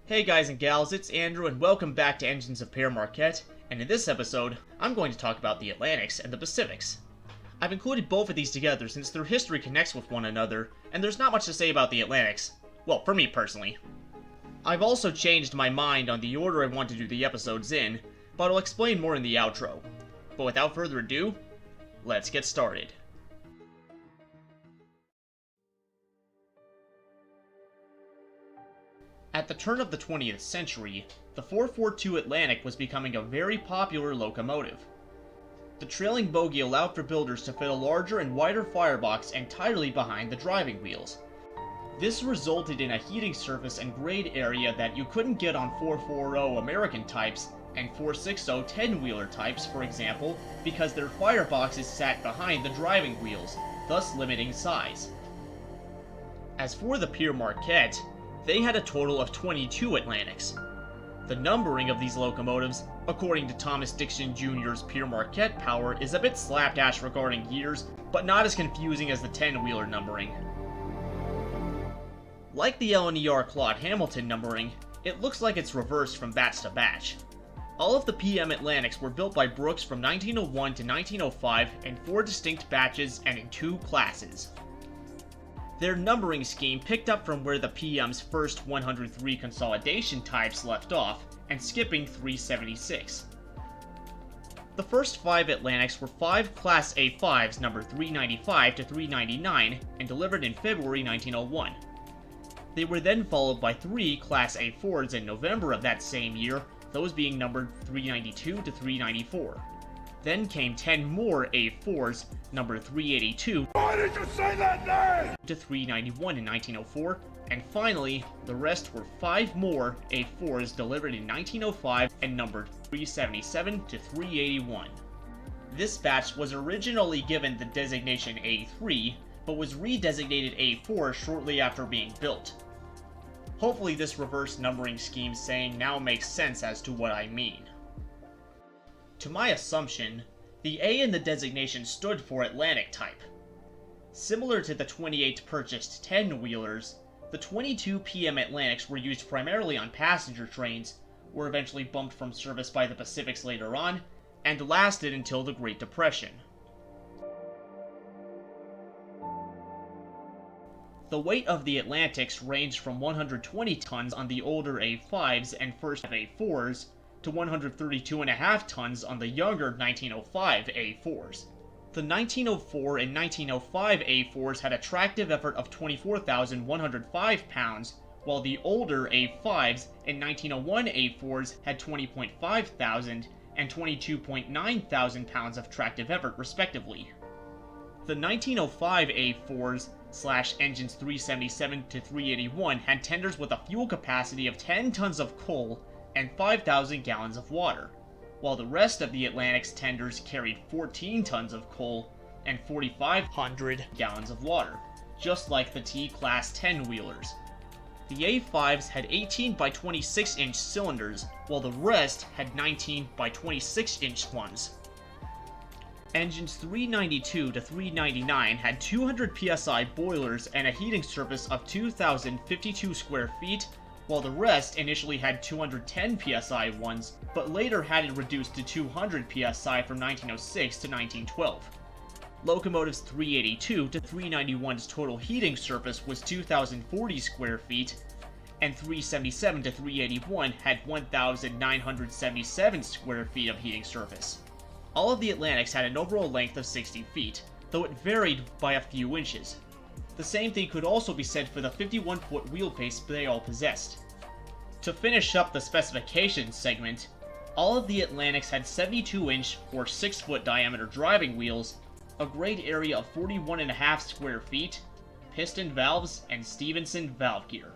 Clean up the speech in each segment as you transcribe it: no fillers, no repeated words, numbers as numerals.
Hey guys and gals, it's Andrew and welcome back to Engines of Pere Marquette, and in this episode, I'm going to talk about the Atlantics and the Pacifics. I've included both of these together since their history connects with one another, and there's not much to say about the Atlantics. Well, for me personally. I've also changed my mind on the order I want to do the episodes in, but I'll explain more in the outro. But without further ado, let's get started. At the turn of the 20th century, the 442 Atlantic was becoming a very popular locomotive. The trailing bogie allowed for builders to fit a larger and wider firebox entirely behind the driving wheels. This resulted in a heating surface and grade area that you couldn't get on 440 American types and 460 10-wheeler types, for example, because their fireboxes sat behind the driving wheels, thus limiting size. As for the Pere Marquette, they had a total of 22 Atlantics. The numbering of these locomotives, according to Thomas Dixon Jr.'s Pere Marquette Power, is a bit slapdash regarding years, but not as confusing as the 10-wheeler numbering. Like the LNER Claude Hamilton numbering, it looks like it's reversed from batch to batch. All of the PM Atlantics were built by Brooks from 1901 to 1905 in 4 distinct batches and in 2 classes. Their numbering scheme picked up from where the PM's first 103 consolidation types left off, and skipping 376. The first 5 Atlantics were 5 Class A5s numbered 395 to 399 and delivered in February 1901. They were then followed by 3 Class A4s in November of that same year, those being numbered 392 to 394. Then came 10 more A4s, numbered 382 Why did you say that name? to 391 in 1904, and finally, the rest were 5 more A4s delivered in 1905 and numbered 377 to 381. This batch was originally given the designation A3, but was redesignated A4 shortly after being built. Hopefully this reverse numbering scheme saying now makes sense as to what I mean. To my assumption, the A in the designation stood for Atlantic type. Similar to the 28 purchased 10-wheelers, the 22 PM Atlantics were used primarily on passenger trains, were eventually bumped from service by the Pacifics later on, and lasted until the Great Depression. The weight of the Atlantics ranged from 120 tons on the older A5s and first A4s, to 132.5 tons on the younger 1905 A4s. The 1904 and 1905 A4s had a tractive effort of 24,105 pounds, while the older A5s and 1901 A4s had 20.5 thousand and 22.9 thousand pounds of tractive effort respectively. The 1905 A4s engines 377 to 381 had tenders with a fuel capacity of 10 tons of coal and 5,000 gallons of water, while the rest of the Atlantic's tenders carried 14 tons of coal and 4,500 gallons of water, just like the T-Class 10-wheelers. The A5s had 18 by 26 inch cylinders, while the rest had 19 by 26 inch ones. Engines 392 to 399 had 200 psi boilers and a heating surface of 2,052 square feet, while the rest initially had 210 psi ones, but later had it reduced to 200 psi from 1906 to 1912. Locomotives 382 to 391's total heating surface was 2,040 square feet, and 377 to 381 had 1,977 square feet of heating surface. All of the Atlantics had an overall length of 60 feet, though it varied by a few inches. The same thing could also be said for the 51-foot wheelbase they all possessed. To finish up the specifications segment, all of the Atlantics had 72-inch or 6-foot diameter driving wheels, a grade area of 41.5 square feet, piston valves, and Stevenson valve gear.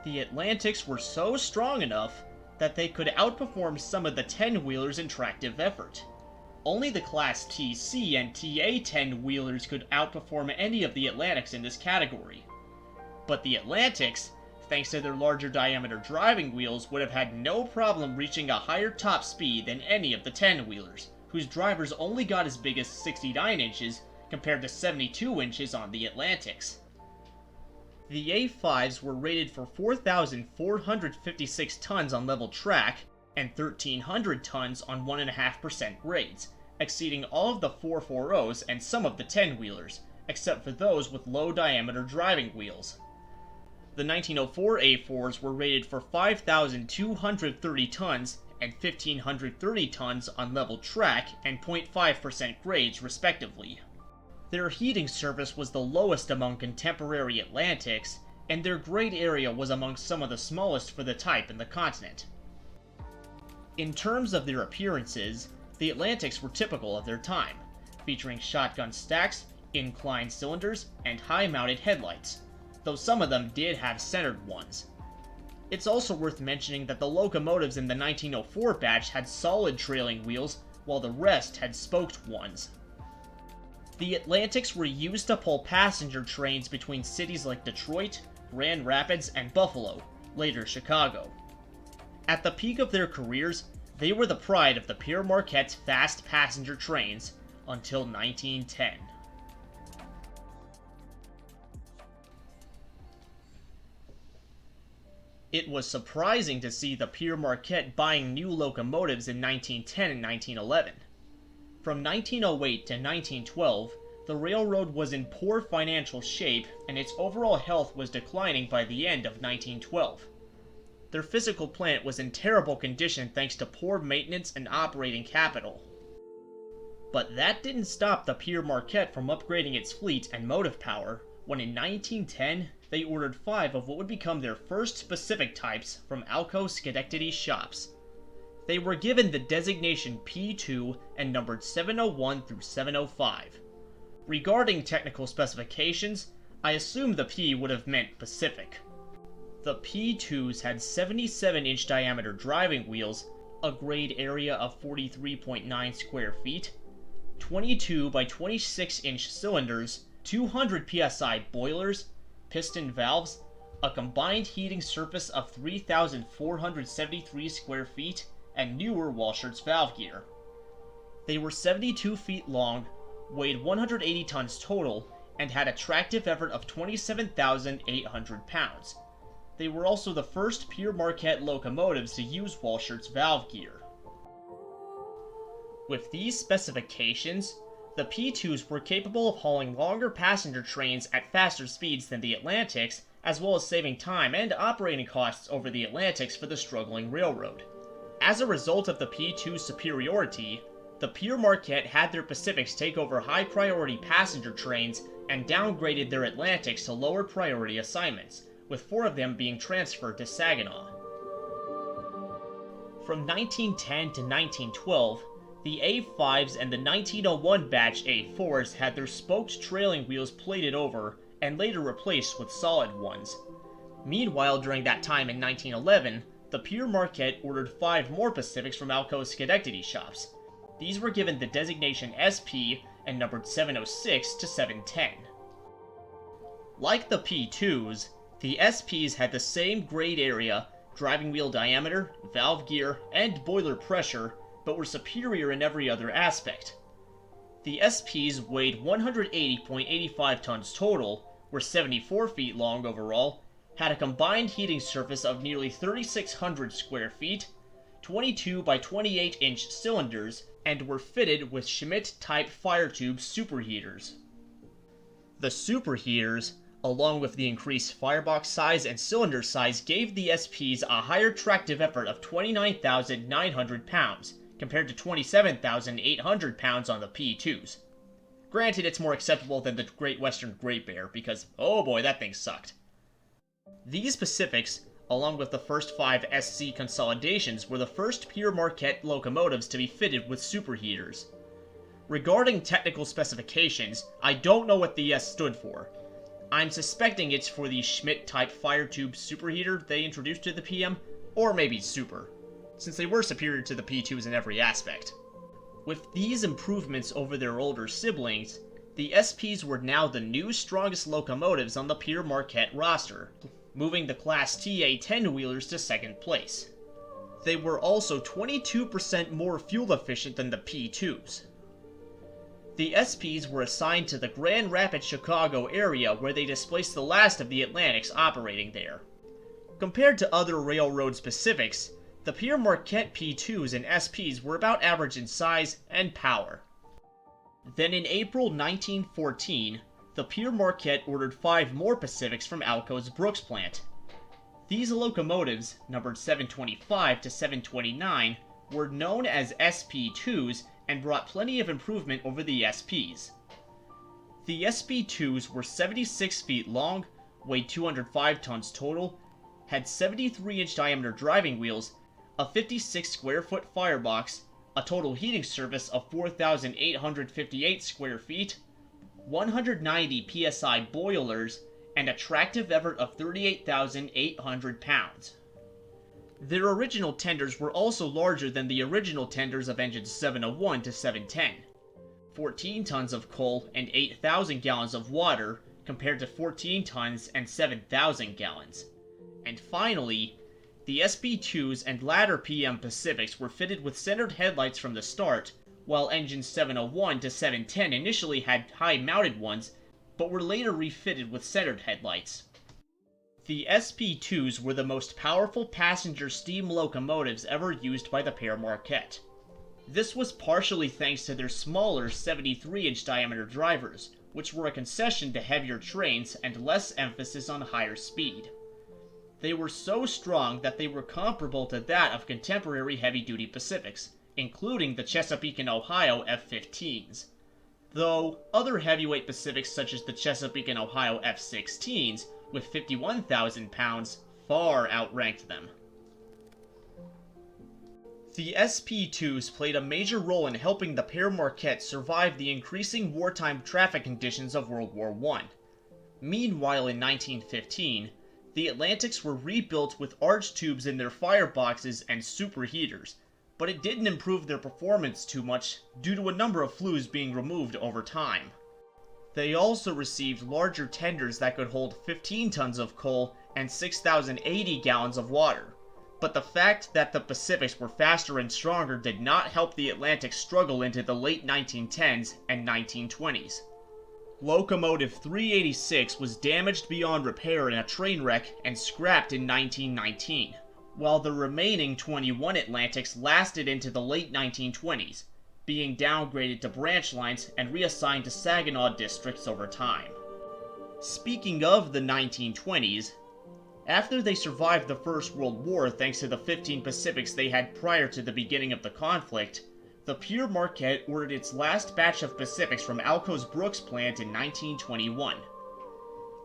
The Atlantics were so strong enough that they could outperform some of the 10-wheelers in tractive effort. Only the Class TC and TA 10-wheelers could outperform any of the Atlantics in this category. But the Atlantics, thanks to their larger diameter driving wheels, would have had no problem reaching a higher top speed than any of the 10-wheelers, whose drivers only got as big as 69 inches compared to 72 inches on the Atlantics. The A5s were rated for 4,456 tons on level track and 1,300 tons on 1.5% grades, exceeding all of the 440s and some of the 10-wheelers, except for those with low-diameter driving wheels. The 1904 A4s were rated for 5,230 tons and 1,530 tons on level track and 0.5% grades, respectively. Their heating surface was the lowest among contemporary Atlantics, and their grade area was among some of the smallest for the type in the continent. In terms of their appearances, the Atlantics were typical of their time, featuring shotgun stacks, inclined cylinders, and high-mounted headlights, though some of them did have centered ones. It's also worth mentioning that the locomotives in the 1904 batch had solid trailing wheels, while the rest had spoked ones. The Atlantics were used to pull passenger trains between cities like Detroit, Grand Rapids, and Buffalo, later Chicago. At the peak of their careers, they were the pride of the Pere Marquette fast passenger trains until 1910. It was surprising to see the Pere Marquette buying new locomotives in 1910 and 1911. From 1908 to 1912, the railroad was in poor financial shape and its overall health was declining by the end of 1912. Their physical plant was in terrible condition thanks to poor maintenance and operating capital. But that didn't stop the Pere Marquette from upgrading its fleet and motive power when in 1910 they ordered 5 of what would become their first specific types from Alco Schenectady shops. They were given the designation P2 and numbered 701 through 705. Regarding technical specifications, I assume the P would have meant Pacific. The P2s had 77-inch diameter driving wheels, a grade area of 43.9 square feet, 22 by 26-inch cylinders, 200 psi boilers, piston valves, a combined heating surface of 3,473 square feet, and newer Walschaerts valve gear. They were 72 feet long, weighed 180 tons total, and had a tractive effort of 27,800 pounds. They were also the first Pere Marquette locomotives to use Walschaerts valve gear. With these specifications, the P2s were capable of hauling longer passenger trains at faster speeds than the Atlantics, as well as saving time and operating costs over the Atlantics for the struggling railroad. As a result of the P2's superiority, the Pere Marquette had their Pacifics take over high-priority passenger trains and downgraded their Atlantics to lower priority assignments, with 4 of them being transferred to Saginaw. From 1910 to 1912, the A5s and the 1901 batch A4s had their spoked trailing wheels plated over and later replaced with solid ones. Meanwhile, during that time in 1911, the Pere Marquette ordered 5 more Pacifics from Alco Schenectady shops. These were given the designation SP and numbered 706 to 710. Like the P2s, the SPs had the same grade area, driving wheel diameter, valve gear, and boiler pressure, but were superior in every other aspect. The SPs weighed 180.85 tons total, were 74 feet long overall, had a combined heating surface of nearly 3,600 square feet, 22 by 28-inch cylinders, and were fitted with Schmidt-type fire tube superheaters. The superheaters, along with the increased firebox size and cylinder size, gave the SPs a higher tractive effort of 29,900 pounds, compared to 27,800 pounds on the P2s. Granted, it's more acceptable than the Great Western Great Bear, because, oh boy, that thing sucked. These Pacifics, along with the first 5 SC consolidations, were the first Pere Marquette locomotives to be fitted with superheaters. Regarding technical specifications, I don't know what the S stood for. I'm suspecting it's for the Schmidt-type fire tube superheater they introduced to the PM, or maybe super, since they were superior to the P2s in every aspect. With these improvements over their older siblings, the SPs were now the new strongest locomotives on the Pere Marquette roster, moving the Class TA 10-wheelers to second place. They were also 22% more fuel efficient than the P2s. The SPs were assigned to the Grand Rapids, Chicago area where they displaced the last of the Atlantics operating there. Compared to other railroad Pacifics, the Pere Marquette P2s and SPs were about average in size and power. Then in April 1914, the Pere Marquette ordered 5 more Pacifics from Alco's Brooks plant. These locomotives, numbered 725 to 729, were known as SP2s and brought plenty of improvement over the SPs. The SP2s were 76 feet long, weighed 205 tons total, had 73-inch diameter driving wheels, a 56 square foot firebox, a total heating surface of 4,858 square feet, 190 psi boilers, and a tractive effort of 38,800 pounds. Their original tenders were also larger than the original tenders of engines 701 to 710. 14 tons of coal and 8,000 gallons of water compared to 14 tons and 7,000 gallons. And finally, the SP2s and latter PM Pacifics were fitted with centered headlights from the start, while engines 701 to 710 initially had high-mounted ones, but were later refitted with centered headlights. The SP2s were the most powerful passenger steam locomotives ever used by the Pere Marquette. This was partially thanks to their smaller 73-inch diameter drivers, which were a concession to heavier trains and less emphasis on higher speed. They were so strong that they were comparable to that of contemporary heavy-duty Pacifics, including the Chesapeake and Ohio F-15s. Though, other heavyweight Pacifics such as the Chesapeake and Ohio F-16s, with 51,000 pounds, far outranked them. The SP2s played a major role in helping the Pere Marquette survive the increasing wartime traffic conditions of World War I. Meanwhile, in 1915, the Atlantics were rebuilt with arch tubes in their fireboxes and superheaters, but it didn't improve their performance too much due to a number of flues being removed over time. They also received larger tenders that could hold 15 tons of coal and 6,080 gallons of water, but the fact that the Pacifics were faster and stronger did not help the Atlantics struggle into the late 1910s and 1920s. Locomotive 386 was damaged beyond repair in a train wreck and scrapped in 1919, while the remaining 21 Atlantics lasted into the late 1920s, being downgraded to branch lines and reassigned to Saginaw districts over time. Speaking of the 1920s, after they survived the First World War thanks to the 15 Pacifics they had prior to the beginning of the conflict, the Pere Marquette ordered its last batch of Pacifics from Alco's Brooks plant in 1921.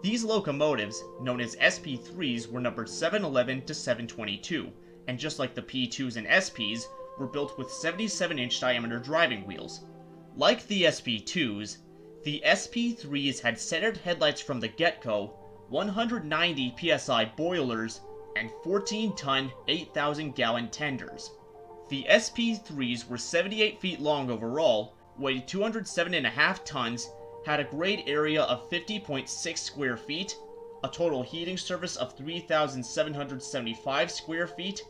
These locomotives, known as SP3s, were numbered 711 to 722, and just like the P2s and SPs, were built with 77-inch diameter driving wheels. Like the SP2s, the SP3s had centered headlights from the get-go, 190 psi boilers, and 14-ton, 8,000-gallon tenders. The SP3s were 78 feet long overall, weighed 207.5 tons, had a grade area of 50.6 square feet, a total heating surface of 3,775 square feet,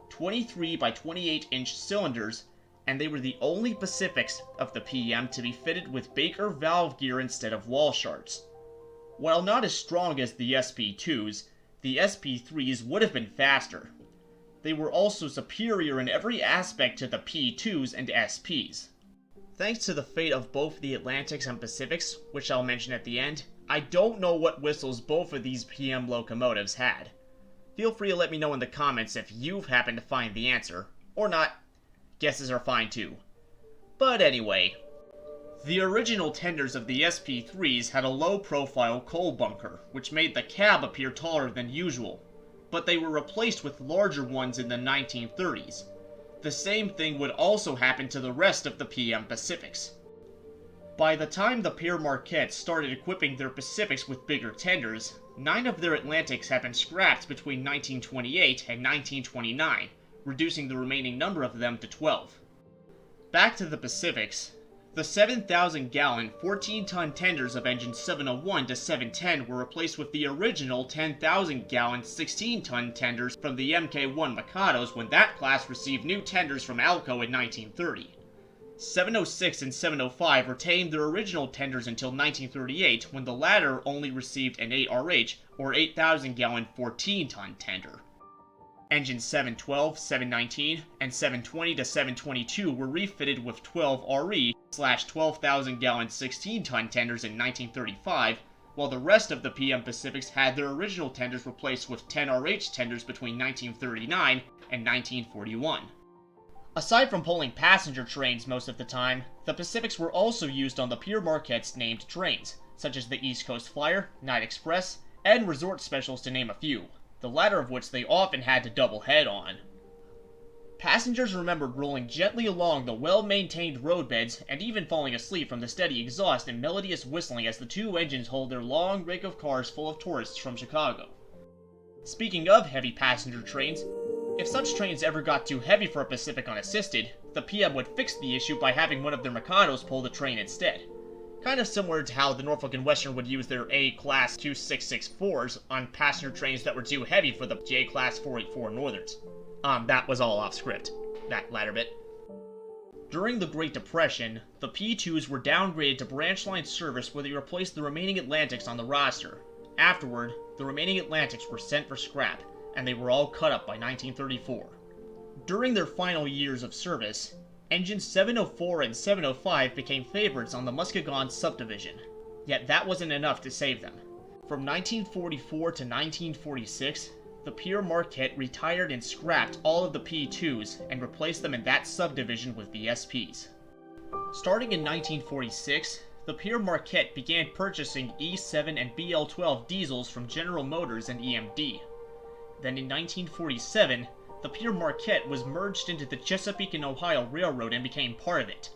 23 by 28 inch cylinders, and they were the only Pacifics of the PM to be fitted with Baker valve gear instead of wall sharts. While not as strong as the SP2s, the SP3s would have been faster. They were also superior in every aspect to the P2s and SPs. Thanks to the fate of both the Atlantics and Pacifics, which I'll mention at the end, I don't know what whistles both of these PM locomotives had. Feel free to let me know in the comments if you've happened to find the answer, or not. Guesses are fine too. But anyway, the original tenders of the SP3s had a low-profile coal bunker, which made the cab appear taller than usual, but they were replaced with larger ones in the 1930s. The same thing would also happen to the rest of the PM Pacifics. By the time the Pere Marquette started equipping their Pacifics with bigger tenders, 9 of their Atlantics had been scrapped between 1928 and 1929, reducing the remaining number of them to 12. Back to the Pacifics, the 7,000-gallon, 14-ton tenders of engines 701 to 710 were replaced with the original 10,000-gallon, 16-ton tenders from the Mk1 Mikados when that class received new tenders from Alco in 1930. 706 and 705 retained their original tenders until 1938, when the latter only received an 8RH, or 8,000-gallon 14-ton tender. Engines 712, 719, and 720 to 722 were refitted with 12RE/12,000-gallon 16-ton tenders in 1935, while the rest of the PM Pacifics had their original tenders replaced with 10RH tenders between 1939 and 1941. Aside from pulling passenger trains most of the time, the Pacifics were also used on the Pere Marquette's named trains, such as the East Coast Flyer, Night Express, and Resort Specials to name a few, the latter of which they often had to double head on. Passengers remembered rolling gently along the well-maintained roadbeds and even falling asleep from the steady exhaust and melodious whistling as the two engines hauled their long rake of cars full of tourists from Chicago. Speaking of heavy passenger trains, if such trains ever got too heavy for a Pacific unassisted, the PM would fix the issue by having one of their Mikados pull the train instead. Kind of similar to how the Norfolk and Western would use their A-Class 2664s on passenger trains that were too heavy for the J-Class 484 Northerns. That was all off script, that latter bit. During the Great Depression, the P2s were downgraded to branch line service where they replaced the remaining Atlantics on the roster. Afterward, the remaining Atlantics were sent for scrap, and they were all cut up by 1934. During their final years of service, engines 704 and 705 became favorites on the Muskegon subdivision, yet that wasn't enough to save them. From 1944 to 1946, the Pere Marquette retired and scrapped all of the P2s and replaced them in that subdivision with the SPs. Starting in 1946, the Pere Marquette began purchasing E7 and BL12 diesels from General Motors and EMD. Then in 1947, the Pere Marquette was merged into the Chesapeake and Ohio Railroad and became part of it.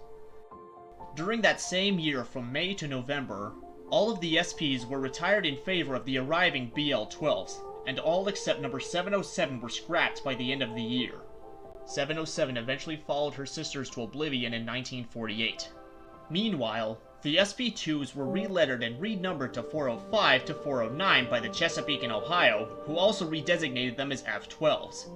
During that same year, from May to November, all of the SPs were retired in favor of the arriving BL12s, and all except number 707 were scrapped by the end of the year. 707 eventually followed her sisters to oblivion in 1948. Meanwhile, the SP2s were relettered and renumbered to 405 to 409 by the Chesapeake and Ohio, who also redesignated them as F12s.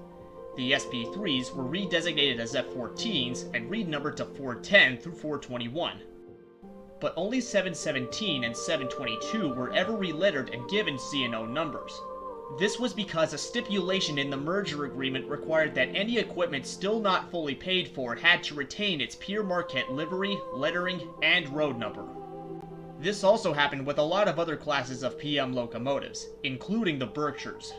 The SP3s were redesignated as F14s and renumbered to 410 through 421. But only 717 and 722 were ever relettered and given C&O numbers. This was because a stipulation in the merger agreement required that any equipment still not fully paid for had to retain its Pere Marquette livery, lettering, and road number. This also happened with a lot of other classes of PM locomotives, including the Berkshires.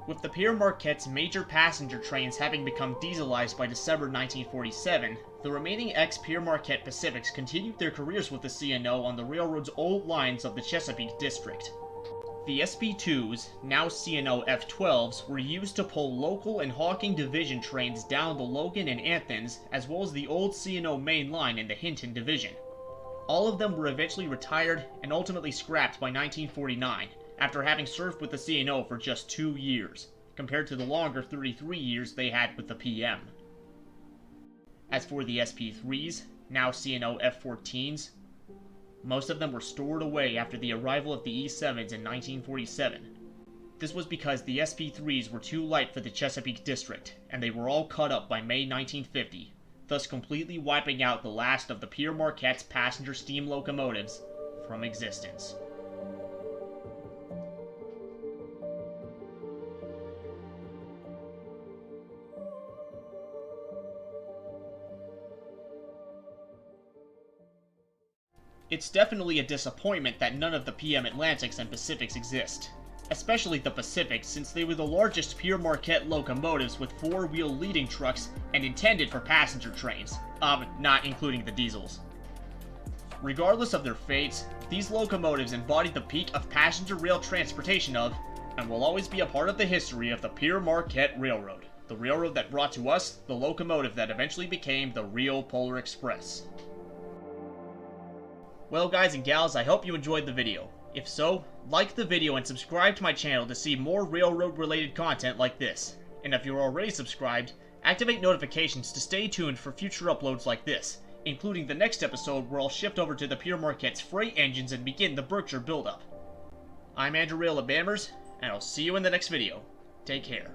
With the Pere Marquette's major passenger trains having become dieselized by December 1947, the remaining ex-Pere Marquette Pacifics continued their careers with the C&O on the railroad's old lines of the Chesapeake District. The SP2s, now C&O F12s, were used to pull local and hawking division trains down the Logan and Athens, as well as the old C&O main line in the Hinton division. All of them were eventually retired and ultimately scrapped by 1949, after having served with the C&O for just 2 years, compared to the longer 33 years they had with the PM. As for the SP3s, now C&O F14s, most of them were stored away after the arrival of the E7s in 1947. This was because the SP3s were too light for the Chesapeake District, and they were all cut up by May 1950, thus completely wiping out the last of the Pere Marquette's passenger steam locomotives from existence. It's definitely a disappointment that none of the PM Atlantics and Pacifics exist. Especially the Pacifics, since they were the largest Pere Marquette locomotives with 4-wheel leading trucks and intended for passenger trains. Not including the diesels. Regardless of their fates, these locomotives embodied the peak of passenger rail transportation of, and will always be a part of the history of the Pere Marquette Railroad. The railroad that brought to us the locomotive that eventually became the real Polar Express. Well guys and gals, I hope you enjoyed the video. If so, like the video and subscribe to my channel to see more railroad related content like this. And if you're already subscribed, activate notifications to stay tuned for future uploads like this, including the next episode where I'll shift over to the Pere Marquette's freight engines and begin the Berkshire buildup. I'm Andrew Raila Bammers, and I'll see you in the next video. Take care.